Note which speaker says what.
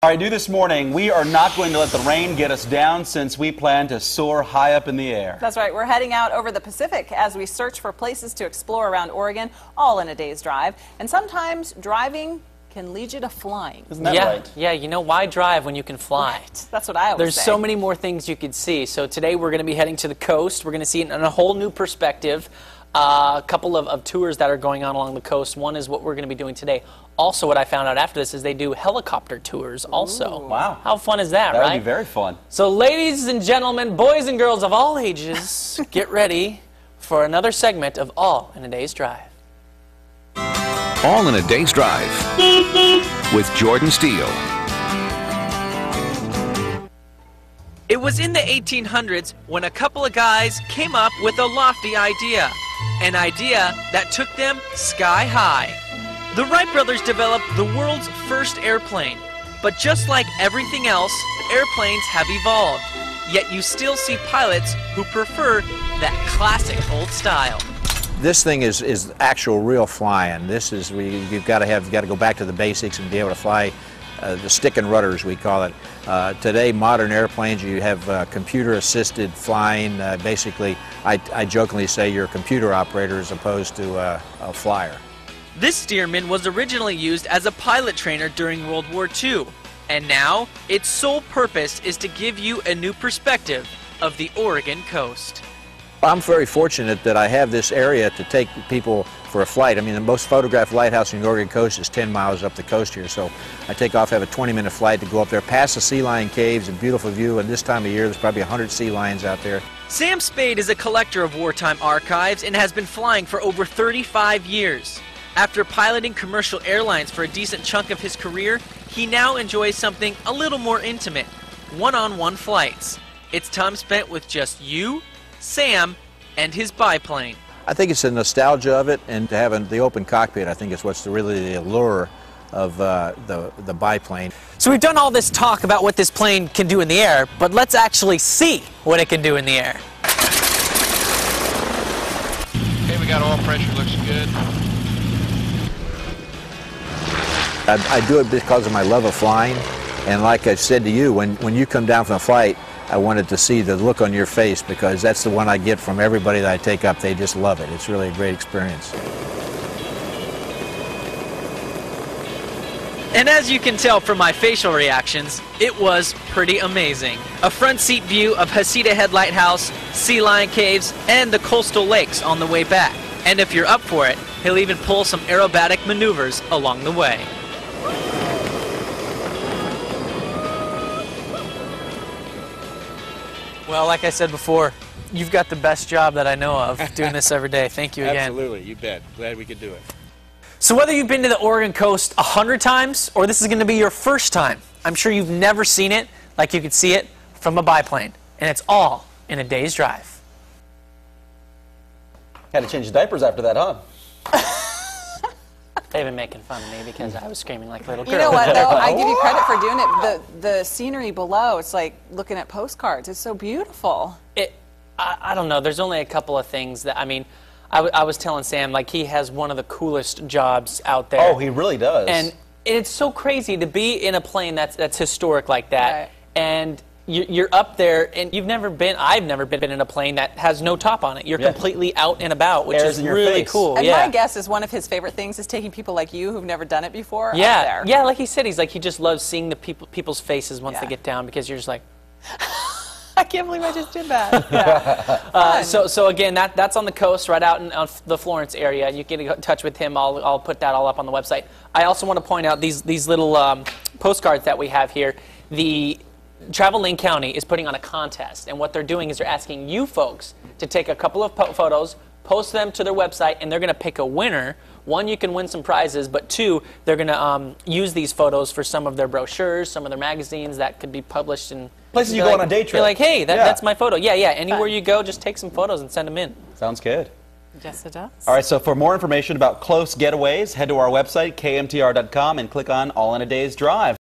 Speaker 1: All right, new this morning, we are not going to let the rain get us down since we plan to soar high up in the air.
Speaker 2: That's right. We're heading out over the Pacific as we search for places to explore around Oregon, all in a day's drive. And sometimes driving can lead you to flying.
Speaker 1: Isn't that right?
Speaker 3: Yeah, you know, why drive when you can fly?
Speaker 2: Right. That's what I always say.
Speaker 3: There's so many more things you could see. So today we're going to be heading to the coast. We're going to see it in a whole new perspective. A couple of tours that are going on along the coast. One is what we're going to be doing today. Also, what I found out after this is they do helicopter tours also.
Speaker 1: Ooh, wow.
Speaker 3: How fun is that, right?
Speaker 1: That would be very fun.
Speaker 3: So ladies and gentlemen, boys and girls of all ages, get ready for another segment of All in a Day's Drive.
Speaker 4: All in a Day's Drive with Jordan Steele.
Speaker 5: It was in the 1800s when a couple of guys came up with a lofty idea. An idea that took them sky high. The Wright brothers developed the world's first airplane. But just like everything else, airplanes have evolved. Yet you still see pilots who prefer that classic old style.
Speaker 6: This thing is actual real flying. This is you've got to go back to the basics and be able to fly the stick and rudders, we call it. Today, modern airplanes, you have computer-assisted flying. Basically, I jokingly say you're a computer operator as opposed to a flyer.
Speaker 5: This Stearman was originally used as a pilot trainer during World War II, and now its sole purpose is to give you a new perspective of the Oregon coast.
Speaker 6: I'm very fortunate that I have this area to take people for a flight. I mean, the most photographed lighthouse in the Oregon coast is 10 miles up the coast here, so I take off, have a 20-minute flight to go up there, past the sea lion caves, a beautiful view, and this time of year there's probably 100 sea lions out there.
Speaker 5: Sam Spayd is a collector of wartime archives and has been flying for over 35 years. After piloting commercial airlines for a decent chunk of his career, he now enjoys something a little more intimate, one-on-one flights. It's time spent with just you, Sam, and his biplane.
Speaker 6: I think it's the nostalgia of it, and to have the open cockpit, I think is what's really the allure of the biplane.
Speaker 3: So we've done all this talk about what this plane can do in the air, but let's actually see what it can do in the air.
Speaker 7: Okay, we got oil pressure, looks good.
Speaker 6: I do it because of my love of flying, and like I said to you, when you come down from a flight, I wanted to see the look on your face, because that's the one I get from everybody that I take up. They just love it. It's really a great experience.
Speaker 5: And as you can tell from my facial reactions, it was pretty amazing. A front seat view of Heceta Head Lighthouse, sea lion caves, and the coastal lakes on the way back. And if you're up for it, he'll even pull some aerobatic maneuvers along the way.
Speaker 3: Well, like I said before, you've got the best job that I know of doing this every day. Thank you again.
Speaker 8: Absolutely, you bet. Glad we could do it.
Speaker 3: So whether you've been to the Oregon coast 100 times or this is going to be your first time, I'm sure you've never seen it like you could see it from a biplane. And it's all in a day's drive.
Speaker 1: Had to change diapers after that, huh?
Speaker 3: They've been making fun of me because I was screaming like a little girl.
Speaker 2: You know what, though? I give you credit for doing it. The scenery below, it's like looking at postcards. It's so beautiful.
Speaker 3: I don't know. There's only a couple of things that, I mean, I was telling Sam, like, he has one of the coolest jobs out there.
Speaker 1: Oh, he really does.
Speaker 3: And it's so crazy to be in a plane that's historic like that.
Speaker 2: Right.
Speaker 3: And you're up there, and I've never been in a plane that has no top on it. You're completely out and about, which is really cool.
Speaker 2: And my guess is one of his favorite things is taking people like you who've never done it before up there.
Speaker 3: Yeah, like he said, he just loves seeing the people's faces once they get down, because you're just like,
Speaker 2: I can't believe I just did that. Yeah.
Speaker 3: So again, that's on the coast, right out in the Florence area. You can get in touch with him. I'll put that all up on the website. I also want to point out these little postcards that we have here. The Travel Lane County is putting on a contest, and what they're doing is they're asking you folks to take a couple of photos, post them to their website, and they're going to pick a winner. One, you can win some prizes, but two, they're going to use these photos for some of their brochures, some of their magazines that could be published in
Speaker 1: places you go on a day trip.
Speaker 3: You're like, hey, that's my photo. Yeah. Anywhere you go, just take some photos and send them in.
Speaker 1: Sounds good.
Speaker 2: Yes, it does.
Speaker 1: All right, so for more information about close getaways, head to our website, KMTR.com, and click on All in a Day's Drive.